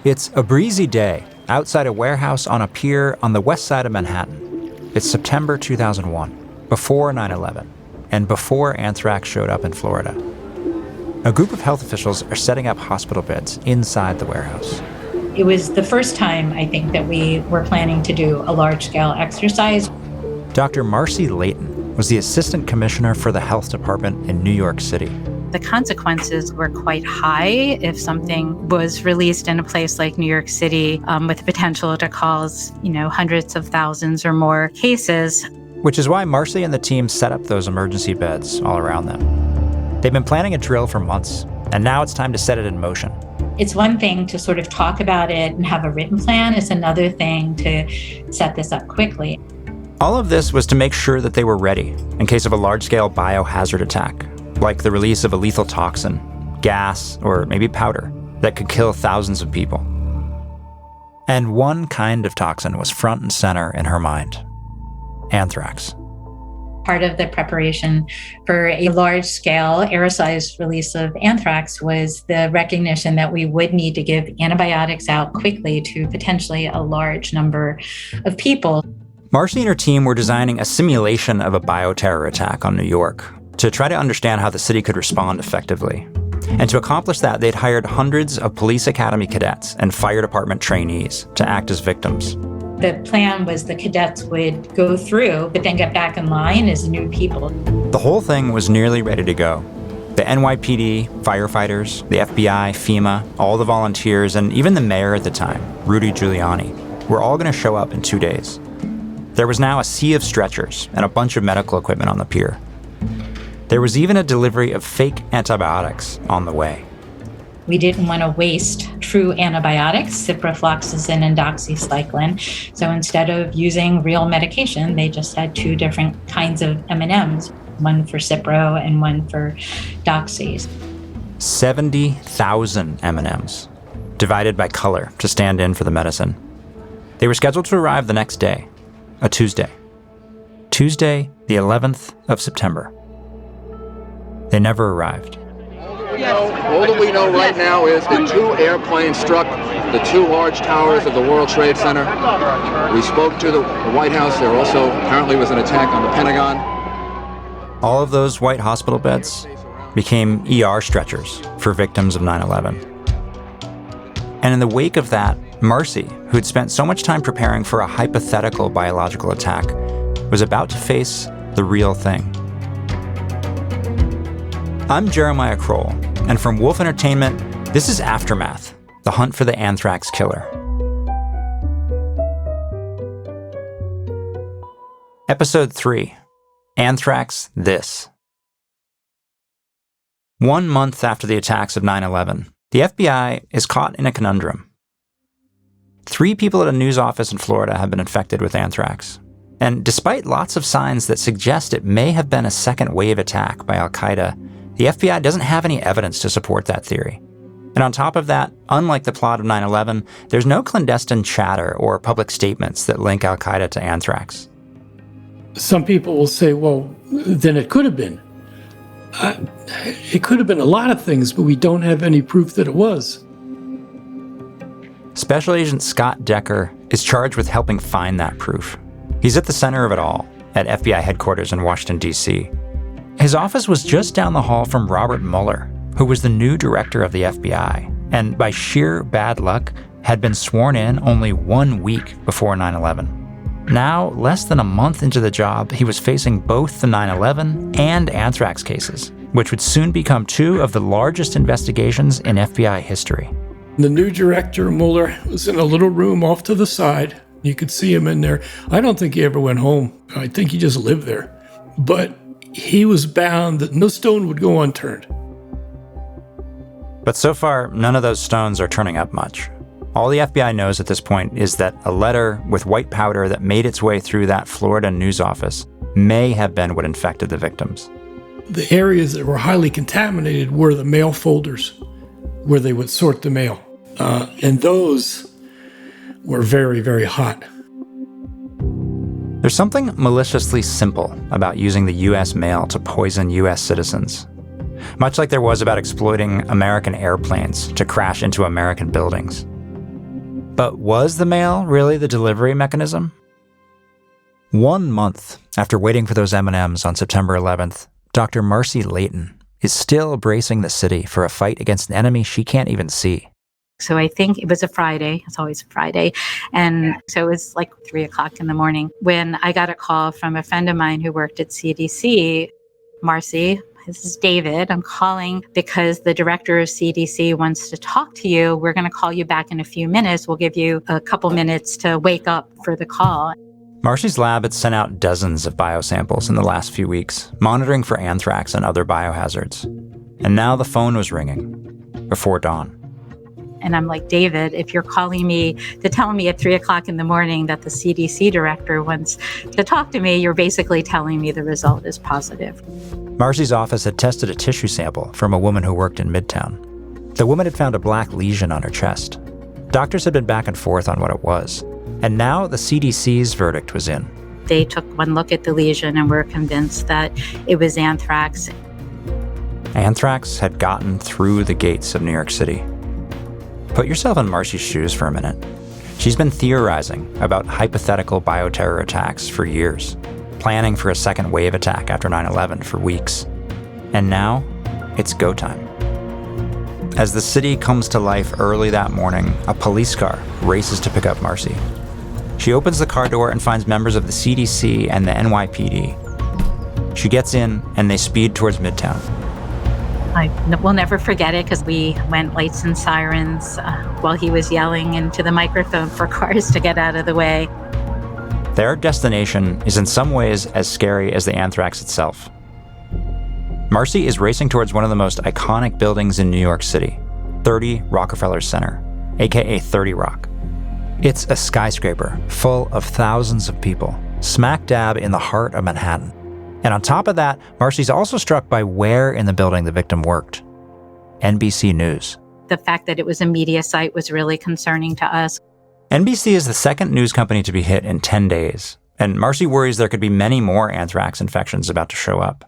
It's a breezy day outside a warehouse on a pier on the west side of Manhattan. It's September 2001, before 9/11, and before Anthrax showed up in Florida. A group of health officials are setting up hospital beds inside the warehouse. It was the first time, I think, that we were planning to do a large-scale exercise. Dr. Marcy Layton was the assistant commissioner for the health department in New York City. The consequences were quite high if something was released in a place like New York City with the potential to cause, hundreds of thousands or more cases. Which is why Marcy and the team set up those emergency beds all around them. They've been planning a drill for months, and now it's time to set it in motion. It's one thing to sort of talk about it and have a written plan. It's another thing to set this up quickly. All of this was to make sure that they were ready in case of a large-scale biohazard attack, like the release of a lethal toxin, gas, or maybe powder that could kill thousands of people. And one kind of toxin was front and center in her mind: anthrax. Part of the preparation for a large-scale aerosolized release of anthrax was the recognition that we would need to give antibiotics out quickly to potentially a large number of people. Marcy and her team were designing a simulation of a bioterror attack on New York to try to understand how the city could respond effectively. And to accomplish that, they'd hired hundreds of police academy cadets and fire department trainees to act as victims. The plan was the cadets would go through, but then get back in line as new people. The whole thing was nearly ready to go. The NYPD, firefighters, the FBI, FEMA, all the volunteers, and even the mayor at the time, Rudy Giuliani, were all going to show up in 2 days. There was now a sea of stretchers and a bunch of medical equipment on the pier. There was even a delivery of fake antibiotics on the way. We didn't want to waste true antibiotics, ciprofloxacin and doxycycline. So instead of using real medication, they just had two different kinds of M&Ms, one for Cipro and one for Doxys. 70,000 M&Ms, divided by color to stand in for the medicine. They were scheduled to arrive the next day, a Tuesday. Tuesday, the 11th of September. They never arrived. All that we know right now is that two airplanes struck the two large towers of the World Trade Center. We spoke to the White House. There also apparently was an attack on the Pentagon. All of those white hospital beds became ER stretchers for victims of 9/11. And in the wake of that, Marcy, who'd spent so much time preparing for a hypothetical biological attack, was about to face the real thing. I'm Jeremiah Kroll, and from Wolf Entertainment, this is Aftermath, the hunt for the anthrax killer. Episode 3, Anthrax This. 1 month after the attacks of 9/11, the FBI is caught in a conundrum. 3 people at a news office in Florida have been infected with anthrax. And despite lots of signs that suggest it may have been a second wave attack by Al-Qaeda, the FBI doesn't have any evidence to support that theory. And on top of that, unlike the plot of 9/11, there's no clandestine chatter or public statements that link Al-Qaeda to anthrax. Some people will say, well, then it could have been. It could have been a lot of things, but we don't have any proof that it was. Special Agent Scott Decker is charged with helping find that proof. He's at the center of it all, at FBI headquarters in Washington, D.C. His office was just down the hall from Robert Mueller, who was the new director of the FBI, and by sheer bad luck, had been sworn in only 1 week before 9/11. Now, less than a month into the job, he was facing both the 9/11 and anthrax cases, which would soon become 2 of the largest investigations in FBI history. The new director, Mueller, was in a little room off to the side. You could see him in there. I don't think he ever went home. I think he just lived there. But he was bound that no stone would go unturned. But so far, none of those stones are turning up much. All the FBI knows at this point is that a letter with white powder that made its way through that Florida news office may have been what infected the victims. The areas that were highly contaminated were the mail folders, where they would sort the mail. And those were very, very hot. There's something maliciously simple about using the U.S. mail to poison U.S. citizens, much like there was about exploiting American airplanes to crash into American buildings. But was the mail really the delivery mechanism? 1 month after waiting for those M&Ms on September 11th, Dr. Marcy Layton is still bracing the city for a fight against an enemy she can't even see. So I think it was a Friday. It's always a Friday. And so it was like 3:00 in the morning when I got a call from a friend of mine who worked at CDC. Marcy, this is David. I'm calling because the director of CDC wants to talk to you. We're going to call you back in a few minutes. We'll give you a couple minutes to wake up for the call. Marcy's lab had sent out dozens of biosamples in the last few weeks, monitoring for anthrax and other biohazards. And now the phone was ringing before dawn. And I'm like, David, if you're calling me to tell me at 3:00 in the morning that the CDC director wants to talk to me, you're basically telling me the result is positive. Marcy's office had tested a tissue sample from a woman who worked in Midtown. The woman had found a black lesion on her chest. Doctors had been back and forth on what it was. And now the CDC's verdict was in. They took one look at the lesion and were convinced that it was anthrax. Anthrax had gotten through the gates of New York City. Put yourself in Marcy's shoes for a minute. She's been theorizing about hypothetical bioterror attacks for years, planning for a second wave attack after 9/11 for weeks. And now, it's go time. As the city comes to life early that morning, a police car races to pick up Marcy. She opens the car door and finds members of the CDC and the NYPD. She gets in and they speed towards Midtown. We'll never forget it because we went lights and sirens while he was yelling into the microphone for cars to get out of the way. Their destination is in some ways as scary as the anthrax itself. Marcy is racing towards one of the most iconic buildings in New York City, 30 Rockefeller Center, aka 30 Rock. It's a skyscraper full of thousands of people, smack dab in the heart of Manhattan. And on top of that, Marcy's also struck by where in the building the victim worked. NBC News. The fact that it was a media site was really concerning to us. NBC is the second news company to be hit in 10 days, and Marcy worries there could be many more anthrax infections about to show up.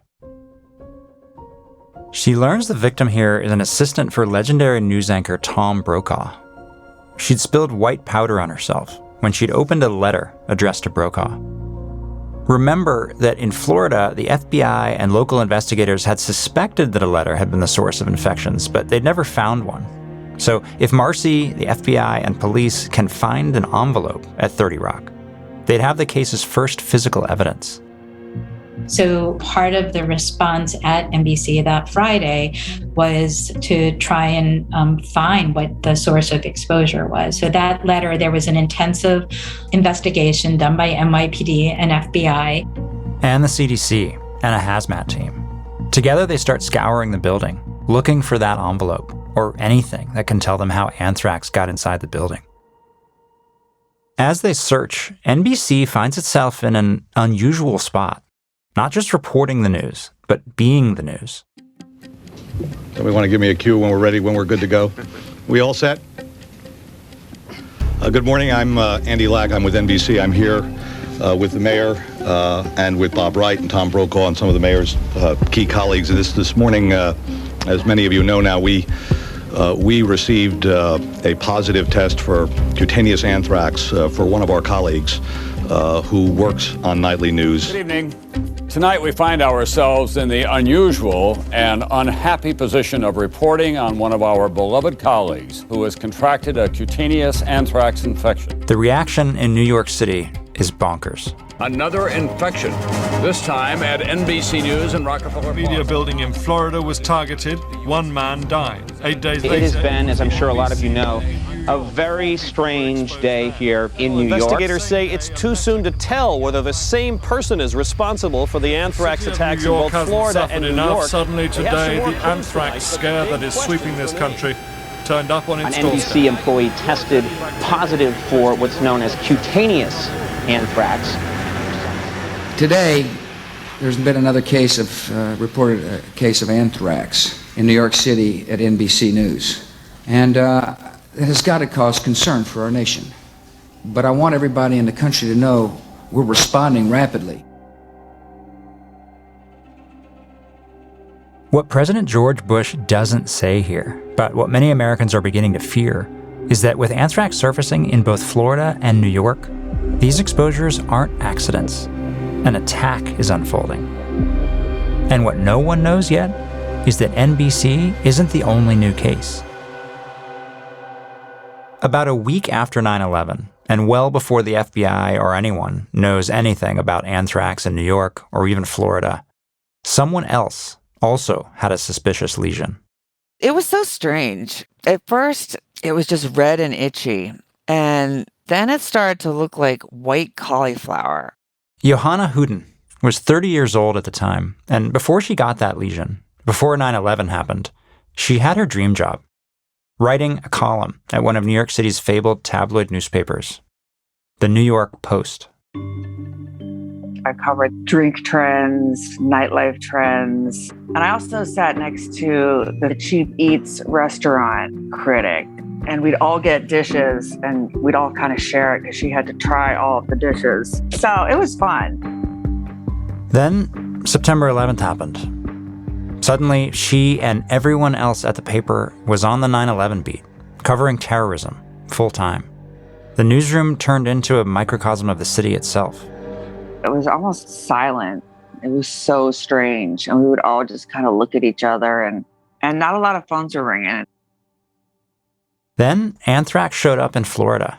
She learns the victim here is an assistant for legendary news anchor Tom Brokaw. She'd spilled white powder on herself when she'd opened a letter addressed to Brokaw. Remember that in Florida, the FBI and local investigators had suspected that a letter had been the source of infections, but they'd never found one. So if Marcy, the FBI, and police can find an envelope at 30 Rock, they'd have the case's first physical evidence. So part of the response at NBC that Friday was to try and find what the source of exposure was. So that letter, there was an intensive investigation done by NYPD and FBI. And the CDC and a hazmat team. Together they start scouring the building, looking for that envelope or anything that can tell them how anthrax got inside the building. As they search, NBC finds itself in an unusual spot. Not just reporting the news, but being the news. Somebody want to give me a cue when we're ready, when we're good to go? We all set? Good morning, I'm Andy Lack. I'm with NBC. I'm here with the mayor and with Bob Wright and Tom Brokaw and some of the mayor's key colleagues. This morning, as many of you know now, we received a positive test for cutaneous anthrax for one of our colleagues who works on nightly news. Good evening. Tonight we find ourselves in the unusual and unhappy position of reporting on one of our beloved colleagues who has contracted a cutaneous anthrax infection. The reaction in New York City is bonkers. Another infection, this time at NBC News in Rockefeller Media Plaza. building in Florida was targeted. One man died. 8 days later. It has been, as I'm sure a lot of you know, a very strange day here in New York. Investigators say it's too soon to tell whether the same person is responsible for the anthrax attacks in both Florida and New York. Suddenly today, the anthrax scare that is sweeping this country turned up on its An doorstep. NBC employee tested positive for what's known as cutaneous anthrax. Today, there's been another case of reported a case of anthrax in New York City at NBC News, and it has got to cause concern for our nation. But I want everybody in the country to know we're responding rapidly. What President George Bush doesn't say here, but what many Americans are beginning to fear, is that with anthrax surfacing in both Florida and New York, these exposures aren't accidents. An attack is unfolding. And what no one knows yet is that NBC isn't the only new case. About a week after 9/11, and well before the FBI or anyone knows anything about anthrax in New York or even Florida, someone else also had a suspicious lesion. It was so strange. At first, it was just red and itchy, and then it started to look like white cauliflower. Johanna Huden was 30 years old at the time, and before she got that lesion, before 9/11 happened, she had her dream job, writing a column at one of New York City's fabled tabloid newspapers, the New York Post. I covered drink trends, nightlife trends, and I also sat next to the Cheap Eats restaurant critic. And we'd all get dishes and we'd all kind of share it because she had to try all of the dishes. So it was fun. Then September 11th happened. Suddenly, she and everyone else at the paper was on the 9/11 beat, covering terrorism full time. The newsroom turned into a microcosm of the city itself. It was almost silent. It was so strange. And we would all just kind of look at each other and not a lot of phones were ringing. Then anthrax showed up in Florida.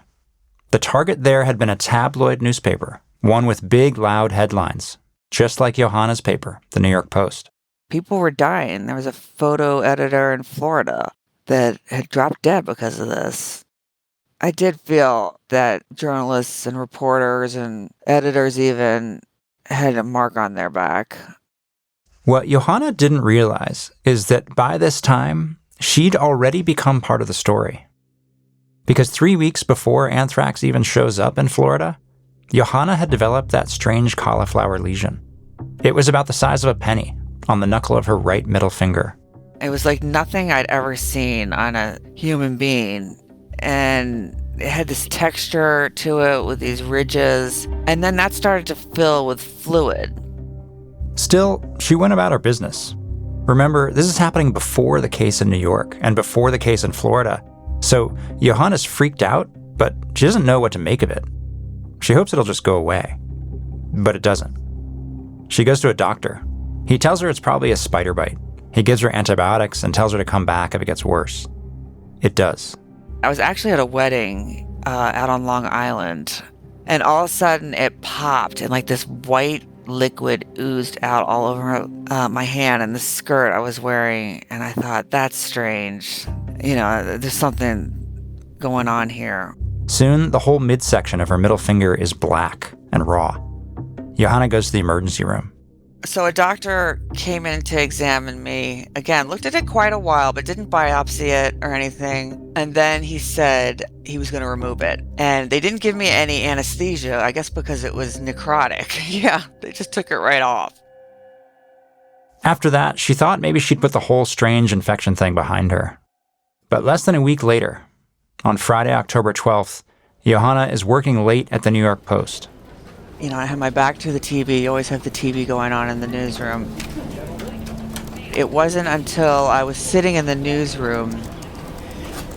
The target there had been a tabloid newspaper, one with big, loud headlines, just like Johanna's paper, the New York Post. People were dying. There was a photo editor in Florida that had dropped dead because of this. I did feel that journalists and reporters and editors even had a mark on their back. What Johanna didn't realize is that by this time, she'd already become part of the story. Because 3 weeks before anthrax even shows up in Florida, Johanna had developed that strange cauliflower lesion. It was about the size of a penny on the knuckle of her right middle finger. It was like nothing I'd ever seen on a human being. And it had this texture to it with these ridges. And then that started to fill with fluid. Still, she went about her business. Remember, this is happening before the case in New York and before the case in Florida. So Johanna's freaked out, but she doesn't know what to make of it. She hopes it'll just go away. But it doesn't. She goes to a doctor. He tells her it's probably a spider bite. He gives her antibiotics and tells her to come back if it gets worse. It does. I was actually at a wedding out on Long Island, and all of a sudden it popped and like this white liquid oozed out all over my hand and the skirt I was wearing, and I thought, that's strange. You know, there's something going on here. Soon, the whole midsection of her middle finger is black and raw. Johanna goes to the emergency room. So a doctor came in to examine me. Again, looked at it quite a while, but didn't biopsy it or anything. And then he said he was going to remove it. And they didn't give me any anesthesia, I guess because it was necrotic. Yeah, they just took it right off. After that, she thought maybe she'd put the whole strange infection thing behind her. But less than a week later, on Friday, October 12th, Johanna is working late at the New York Post. You know, I had my back to the TV. You always have the TV going on in the newsroom. It wasn't until I was sitting in the newsroom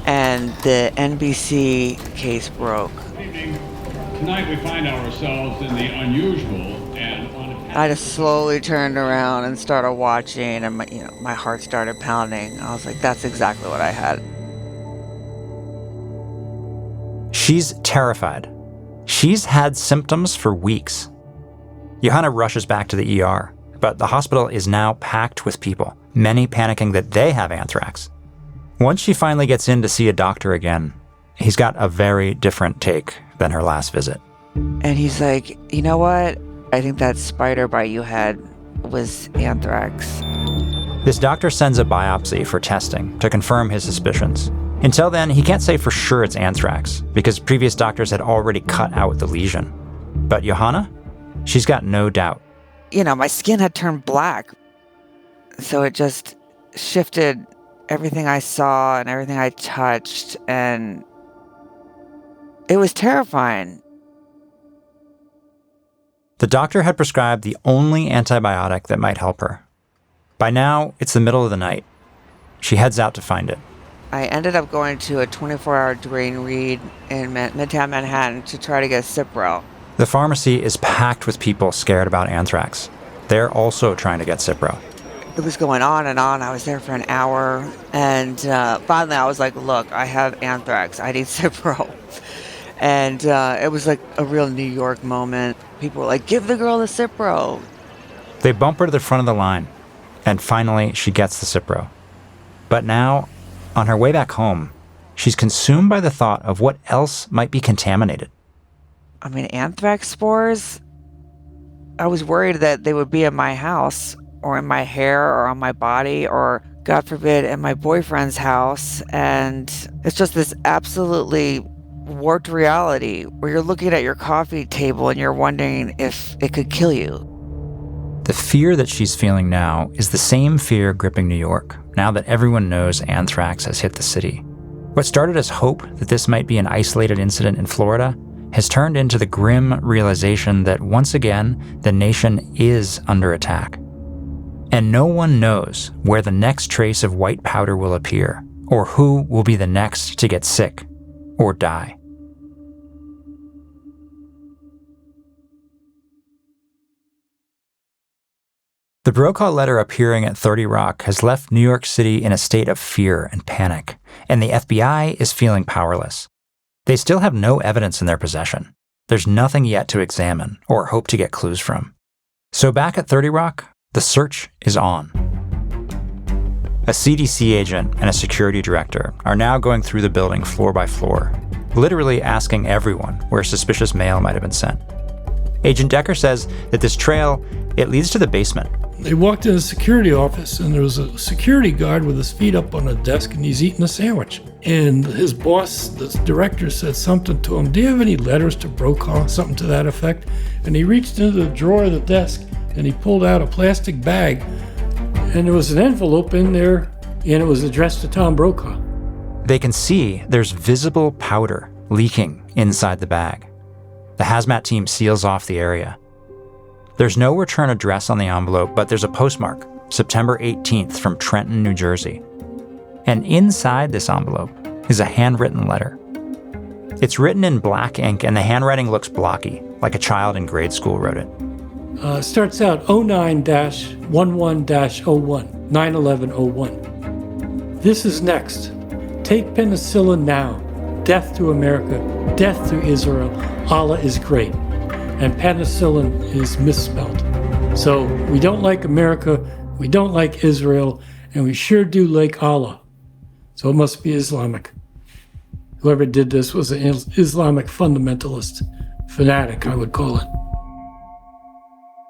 and the NBC case broke. Tonight we find ourselves in the unusual and I just slowly turned around and started watching, and my heart started pounding. I was like, that's exactly what I had. She's terrified. She's had symptoms for weeks. Johanna rushes back to the ER, but the hospital is now packed with people, many panicking that they have anthrax. Once she finally gets in to see a doctor again, he's got a very different take than her last visit. And he's like, you know what? I think that spider bite you had was anthrax. This doctor sends a biopsy for testing to confirm his suspicions. Until then, he can't say for sure it's anthrax because previous doctors had already cut out the lesion. But Johanna, she's got no doubt. You know, my skin had turned black. So it just shifted everything I saw and everything I touched, and it was terrifying. The doctor had prescribed the only antibiotic that might help her. By now, it's the middle of the night. She heads out to find it. I ended up going to a 24-hour Duane Reade in Midtown Manhattan to try to get Cipro. The pharmacy is packed with people scared about anthrax. They're also trying to get Cipro. It was going on and on. I was there for an hour. And finally, I was like, look, I have anthrax. I need Cipro. And it was like a real New York moment. People were like, give the girl the Cipro. They bump her to the front of the line. And finally, she gets the Cipro. But now, on her way back home, she's consumed by the thought of what else might be contaminated. I mean, anthrax spores? I was worried that they would be in my house or in my hair or on my body or, God forbid, in my boyfriend's house. And it's just this absolutely warped reality where you're looking at your coffee table and you're wondering if it could kill you. The fear that she's feeling now is the same fear gripping New York, now that everyone knows anthrax has hit the city. What started as hope that this might be an isolated incident in Florida has turned into the grim realization that once again, the nation is under attack. And no one knows where the next trace of white powder will appear, or who will be the next to get sick or die. The Brokaw letter appearing at 30 Rock has left New York City in a state of fear and panic, and the FBI is feeling powerless. They still have no evidence in their possession. There's nothing yet to examine or hope to get clues from. So back at 30 Rock, the search is on. A CDC agent and a security director are now going through the building floor by floor, literally asking everyone where suspicious mail might have been sent. Agent Decker says that this trail, it leads to the basement. They walked in the security office, and there was a security guard with his feet up on a desk, and he's eating a sandwich. And his boss, the director, said something to him. Do you have any letters to Brokaw? Something to that effect. And he reached into the drawer of the desk, and he pulled out a plastic bag, and there was an envelope in there, and it was addressed to Tom Brokaw. They can see there's visible powder leaking inside the bag. The hazmat team seals off the area. There's no return address on the envelope, but there's a postmark, September 18th from Trenton, New Jersey. And inside this envelope is a handwritten letter. It's written in black ink, and the handwriting looks blocky, like a child in grade school wrote it. Starts out 09-11-01, 9/11-01. This is next. Take penicillin now. Death to America. Death to Israel. Allah is great. And penicillin is misspelled. So we don't like America, we don't like Israel, and we sure do like Allah. So it must be Islamic. Whoever did this was an Islamic fundamentalist, fanatic, I would call it.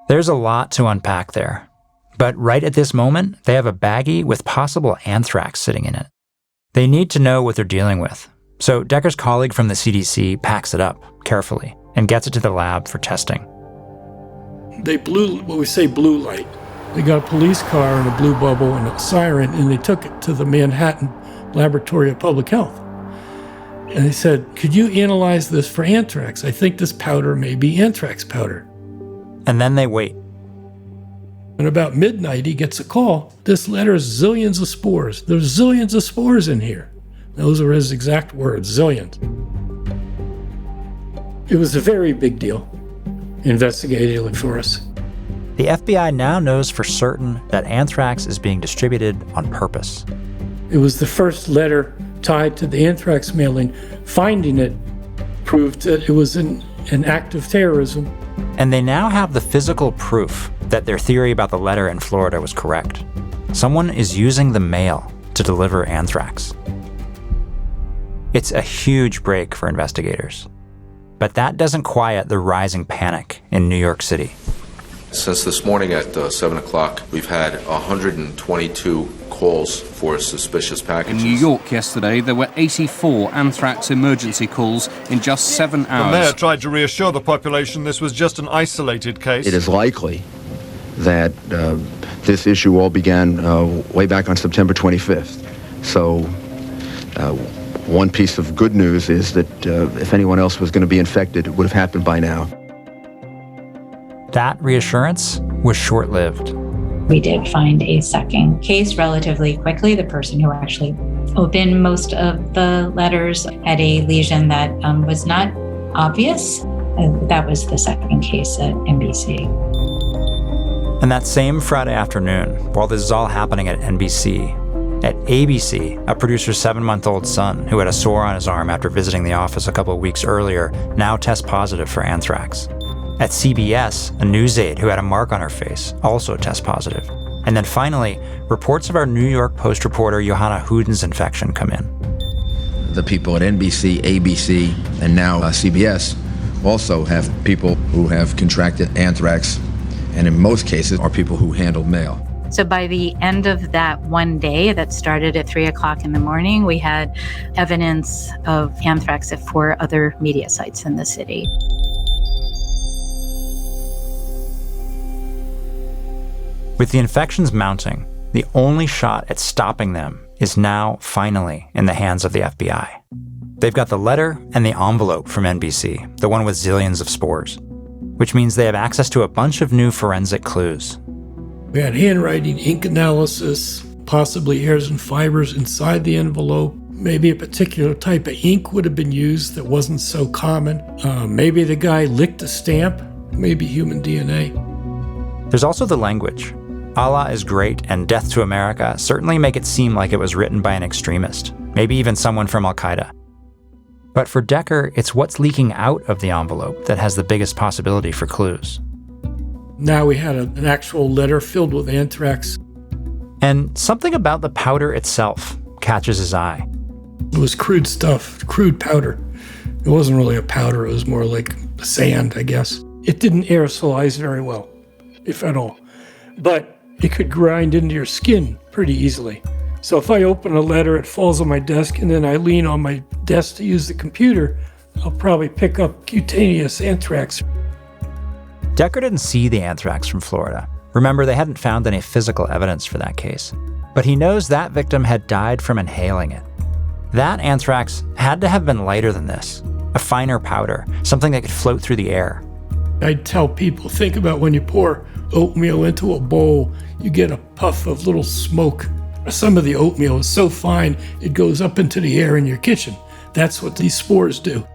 There's a lot to unpack there. But right at this moment, they have a baggie with possible anthrax sitting in it. They need to know what they're dealing with. So Decker's colleague from the CDC packs it up carefully and gets it to the lab for testing. They blew what we say blue light. They got a police car and a blue bubble and a siren, and they took it to the Manhattan Laboratory of Public Health. And they said, could you analyze this for anthrax? I think this powder may be anthrax powder. And then they wait. And about midnight, he gets a call. This letter is zillions of spores. There's zillions of spores in here. Those are his exact words, zillions. It was a very big deal, investigatively for us. The FBI now knows for certain that anthrax is being distributed on purpose. It was the first letter tied to the anthrax mailing. Finding it proved that it was an act of terrorism. And they now have the physical proof that their theory about the letter in Florida was correct. Someone is using the mail to deliver anthrax. It's a huge break for investigators. But that doesn't quiet the rising panic in New York City. Since this morning at 7 o'clock, we've had 122 calls for suspicious packages. In New York yesterday, there were 84 anthrax emergency calls in just 7 hours. The mayor tried to reassure the population this was just an isolated case. It is likely that this issue all began way back on September 25th. So one piece of good news is that if anyone else was going to be infected, it would have happened by now. That reassurance was short-lived. We did find a second case relatively quickly. The person who actually opened most of the letters, had a lesion that was not obvious. That was the second case at NBC. And that same Friday afternoon, while this is all happening at NBC, at ABC, a producer's 7-month-old son who had a sore on his arm after visiting the office a couple of weeks earlier now tests positive for anthrax. At CBS, a news aide who had a mark on her face also tests positive. And then finally, reports of our New York Post reporter Johanna Huden's infection come in. The people at NBC, ABC, and now CBS also have people who have contracted anthrax, and in most cases are people who handle mail. So by the end of that one day that started at 3 o'clock in the morning, we had evidence of anthrax at 4 other media sites in the city. With the infections mounting, the only shot at stopping them is now finally in the hands of the FBI. They've got the letter and the envelope from NBC, the one with zillions of spores, which means they have access to a bunch of new forensic clues. We had handwriting, ink analysis, possibly hairs and fibers inside the envelope. Maybe a particular type of ink would have been used that wasn't so common. Maybe the guy licked a stamp, maybe human DNA. There's also the language. Allah is great and Death to America certainly make it seem like it was written by an extremist, maybe even someone from Al-Qaeda. But for Decker, it's what's leaking out of the envelope that has the biggest possibility for clues. Now we had an actual letter filled with anthrax. And something about the powder itself catches his eye. It was crude stuff, crude powder. It wasn't really a powder, it was more like sand, I guess. It didn't aerosolize very well, if at all. But it could grind into your skin pretty easily. So if I open a letter, it falls on my desk, and then I lean on my desk to use the computer, I'll probably pick up cutaneous anthrax. Decker didn't see the anthrax from Florida. Remember, they hadn't found any physical evidence for that case. But he knows that victim had died from inhaling it. That anthrax had to have been lighter than this, a finer powder, something that could float through the air. I'd tell people, think about when you pour oatmeal into a bowl, you get a puff of little smoke. Some of the oatmeal is so fine, it goes up into the air in your kitchen. That's what these spores do.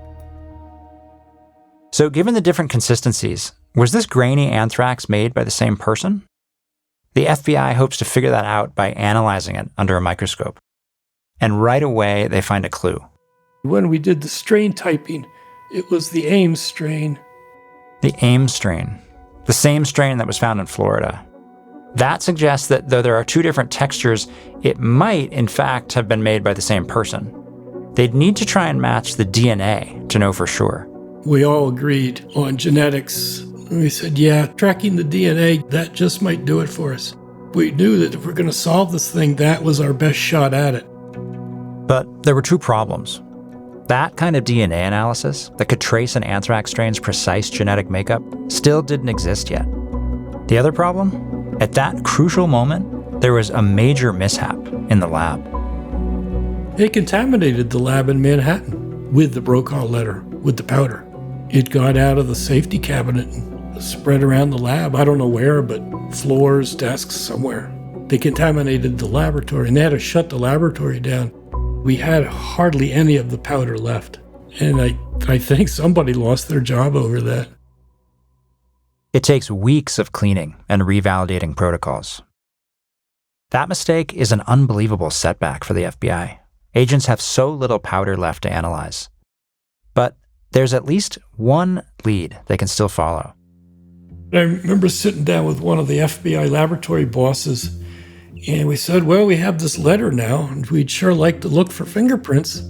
So given the different consistencies, was this grainy anthrax made by the same person? The FBI hopes to figure that out by analyzing it under a microscope. And right away, they find a clue. When we did the strain typing, it was the Ames strain. The Ames strain, the same strain that was found in Florida. That suggests that though there are two different textures, it might, in fact, have been made by the same person. They'd need to try and match the DNA to know for sure. We all agreed on genetics. We said, yeah, tracking the DNA, that just might do it for us. We knew that if we're going to solve this thing, that was our best shot at it. But there were two problems. That kind of DNA analysis that could trace an anthrax strain's precise genetic makeup still didn't exist yet. The other problem? At that crucial moment, there was a major mishap in the lab. They contaminated the lab in Manhattan with the Brokaw letter, with the powder. It got out of the safety cabinet and spread around the lab. I don't know where, but floors, desks, somewhere. They contaminated the laboratory, and they had to shut the laboratory down. We had hardly any of the powder left, and I think somebody lost their job over that. It takes weeks of cleaning and revalidating protocols. That mistake is an unbelievable setback for the FBI. Agents have so little powder left to analyze. But there's at least one lead they can still follow. I remember sitting down with one of the FBI laboratory bosses, and we said, well, we have this letter now, and we'd sure like to look for fingerprints.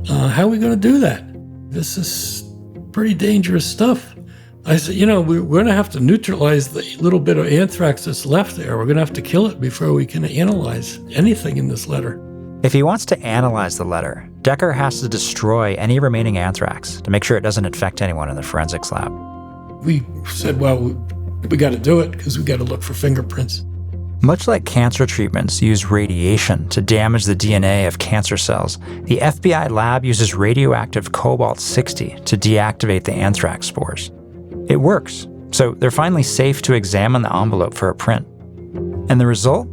How are we going to do that? This is pretty dangerous stuff. I said, we're going to have to neutralize the little bit of anthrax that's left there. We're going to have to kill it before we can analyze anything in this letter. If he wants to analyze the letter, Decker has to destroy any remaining anthrax to make sure it doesn't infect anyone in the forensics lab. We said, well, we got to do it because we got to look for fingerprints. Much like cancer treatments use radiation to damage the DNA of cancer cells, the FBI lab uses radioactive cobalt-60 to deactivate the anthrax spores. It works, so they're finally safe to examine the envelope for a print. And the result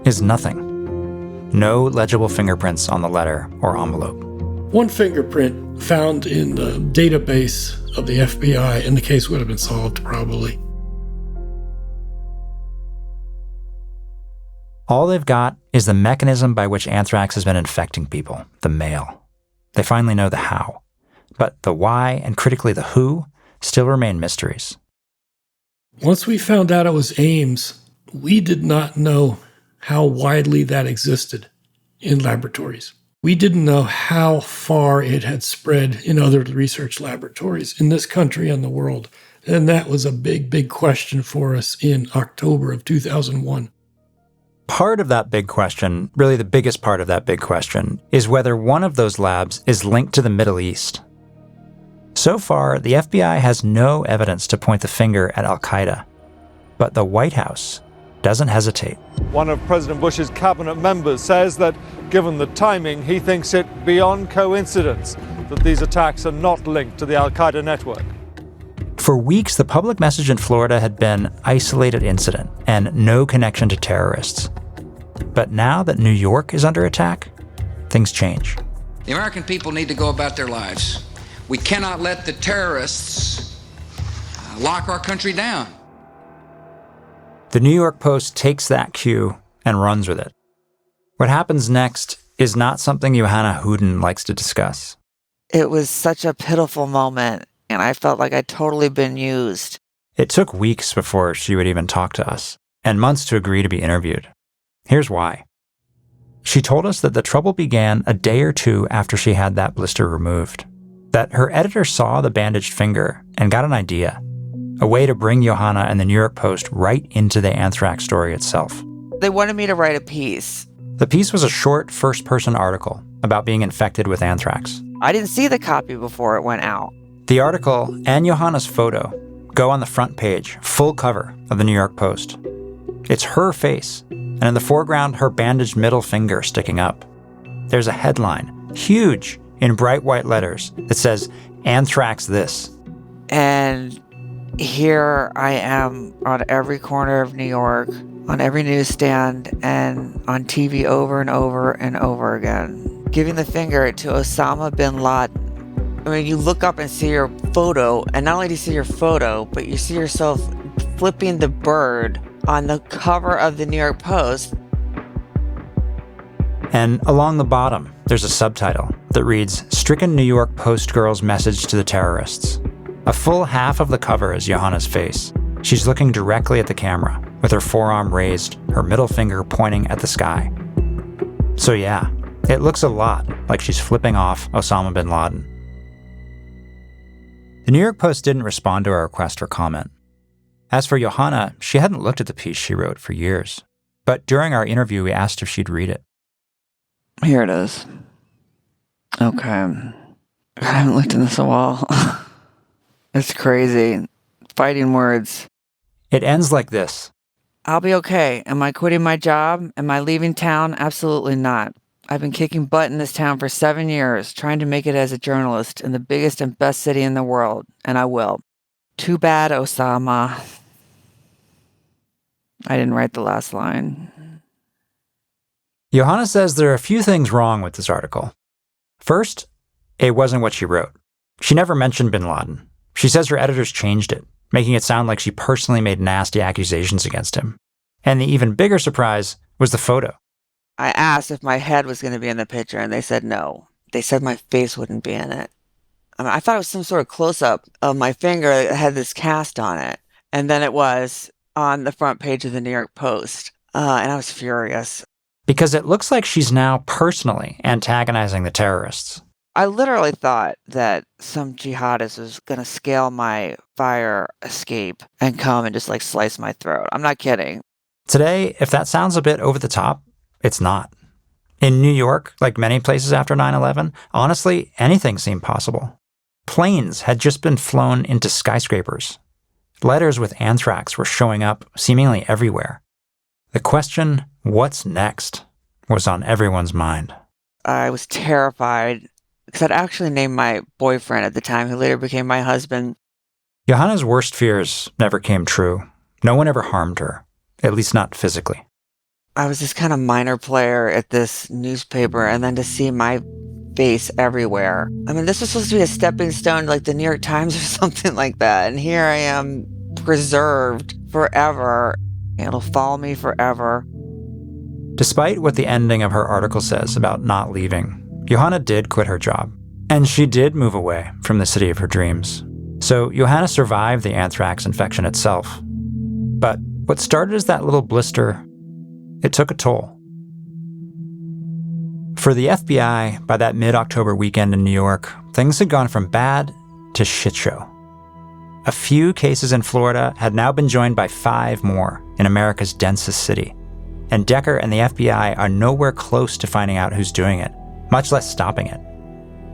is nothing. No legible fingerprints on the letter or envelope. One fingerprint found in the database of the FBI, and the case would have been solved probably. All they've got is the mechanism by which anthrax has been infecting people, the mail. They finally know the how, but the why and critically the who still remain mysteries. Once we found out it was Ames, we did not know how widely that existed in laboratories. We didn't know how far it had spread in other research laboratories in this country and the world. And that was a big, big question for us in October of 2001. Part of that big question, really the biggest part of that big question, is whether one of those labs is linked to the Middle East. So far, the FBI has no evidence to point the finger at Al-Qaeda. But the White House doesn't hesitate. One of President Bush's cabinet members says that, given the timing, he thinks it beyond coincidence that these attacks are not linked to the Al-Qaeda network. For weeks, the public message in Florida had been isolated incident and no connection to terrorists. But now that New York is under attack, things change. The American people need to go about their lives. We cannot let the terrorists lock our country down. The New York Post takes that cue and runs with it. What happens next is not something Johanna Huden likes to discuss. It was such a pitiful moment, and I felt like I'd totally been used. It took weeks before she would even talk to us, and months to agree to be interviewed. Here's why. She told us that the trouble began a day or two after she had that blister removed. That her editor saw the bandaged finger and got an idea. A way to bring Johanna and the New York Post right into the anthrax story itself. They wanted me to write a piece. The piece was a short first-person article about being infected with anthrax. I didn't see the copy before it went out. The article and Johanna's photo go on the front page, full cover of the New York Post. It's her face, and in the foreground, her bandaged middle finger sticking up. There's a headline, huge, in bright white letters, that says, "Anthrax this." And here I am on every corner of New York, on every newsstand, and on TV over and over and over again, giving the finger to Osama bin Laden. I mean, you look up and see your photo, and not only do you see your photo, but you see yourself flipping the bird on the cover of the New York Post. And along the bottom, there's a subtitle that reads, "Stricken New York Post Girl's Message to the Terrorists." A full half of the cover is Johanna's face. She's looking directly at the camera, with her forearm raised, her middle finger pointing at the sky. So yeah, it looks a lot like she's flipping off Osama bin Laden. The New York Post didn't respond to our request for comment. As for Johanna, she hadn't looked at the piece she wrote for years. But during our interview, we asked if she'd read it. Here it is. Okay. I haven't looked in this a while. It's crazy. Fighting words. It ends like this. I'll be okay. Am I quitting my job? Am I leaving town? Absolutely not. I've been kicking butt in this town for 7 years, trying to make it as a journalist in the biggest and best city in the world, and I will. Too bad, Osama. I didn't write the last line. Johanna says there are a few things wrong with this article. First, it wasn't what she wrote. She never mentioned bin Laden. She says her editors changed it, making it sound like she personally made nasty accusations against him. And the even bigger surprise was the photo. I asked if my head was going to be in the picture, and they said no. They said my face wouldn't be in it. I thought it was some sort of close-up of my finger that had this cast on it. And then it was on the front page of the New York Post. And I was furious. Because it looks like she's now personally antagonizing the terrorists. I literally thought that some jihadist was going to scale my fire escape and come and just slice my throat. I'm not kidding. Today, if that sounds a bit over the top, it's not. In New York, like many places after 9/11, honestly, anything seemed possible. Planes had just been flown into skyscrapers. Letters with anthrax were showing up seemingly everywhere. The question, what's next, was on everyone's mind. I was terrified because I'd actually named my boyfriend at the time, who later became my husband. Johanna's worst fears never came true. No one ever harmed her, at least not physically. I was this kind of minor player at this newspaper, and then to see my face everywhere. I mean, this was supposed to be a stepping stone to like the New York Times or something like that. And here I am, preserved forever. It'll follow me forever. Despite what the ending of her article says about not leaving, Johanna did quit her job. And she did move away from the city of her dreams. So Johanna survived the anthrax infection itself. But what started as that little blister, it took a toll. For the FBI, by that mid-October weekend in New York, things had gone from bad to shit show. A few cases in Florida had now been joined by 5 more in America's densest city. And Decker and the FBI are nowhere close to finding out who's doing it, much less stopping it.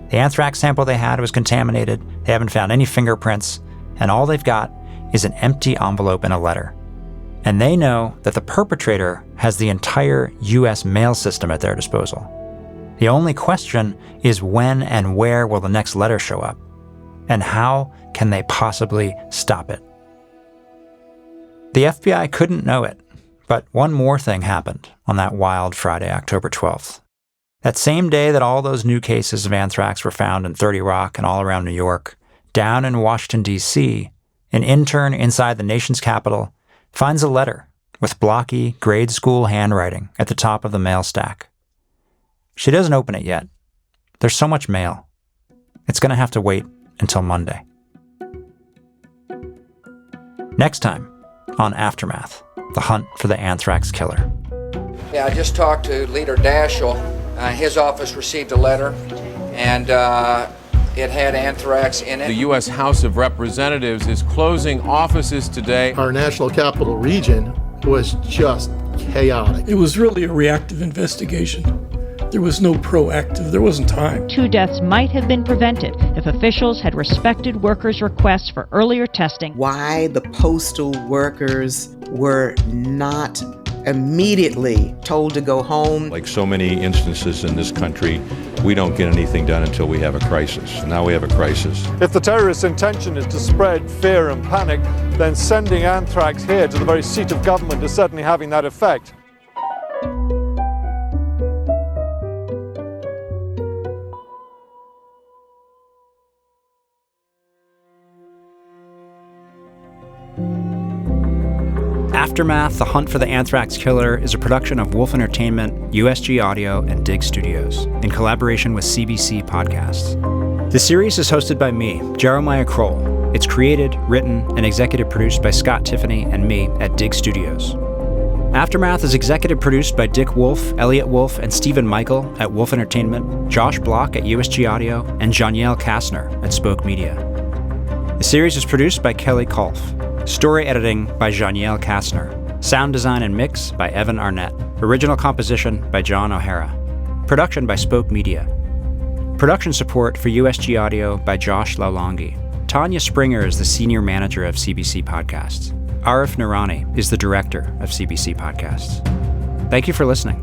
The anthrax sample they had was contaminated, they haven't found any fingerprints, and all they've got is an empty envelope and a letter. And they know that the perpetrator has the entire US mail system at their disposal. The only question is when and where will the next letter show up? And how can they possibly stop it? The FBI couldn't know it, but one more thing happened on that wild Friday, October 12th. That same day that all those new cases of anthrax were found in 30 Rock and all around New York, down in Washington, D.C., an intern inside the nation's capital finds a letter with blocky grade school handwriting at the top of the mail stack. She doesn't open it yet. There's so much mail. It's going to have to wait until Monday. Next time on Aftermath, the hunt for the anthrax killer. Yeah, I just talked to Leader Daschle. His office received a letter, and it had anthrax in it. The U.S. House of Representatives is closing offices today. Our National Capital Region was just chaotic. It was really a reactive investigation. There was no proactive. There wasn't time. 2 deaths might have been prevented if officials had respected workers' requests for earlier testing. Why the postal workers were not immediately told to go home. Like so many instances in this country, we don't get anything done until we have a crisis. Now we have a crisis. If the terrorist intention is to spread fear and panic, then sending anthrax here to the very seat of government is certainly having that effect. Aftermath, The Hunt for the Anthrax Killer is a production of Wolf Entertainment, USG Audio, and Dig Studios, in collaboration with CBC Podcasts. The series is hosted by me, Jeremiah Kroll. It's created, written, and executive produced by Scott Tiffany and me at Dig Studios. Aftermath is executive produced by Dick Wolf, Elliot Wolf, and Stephen Michael at Wolf Entertainment, Josh Block at USG Audio, and Janielle Kastner at Spoke Media. The series is produced by Kelly Kolf. Story editing by Janielle Kastner. Sound design and mix by Evan Arnett. Original composition by John O'Hara. Production by Spoke Media. Production support for USG Audio by Josh Laulongi. Tanya Springer is the senior manager of CBC Podcasts. Arif Nurani is the director of CBC Podcasts. Thank you for listening.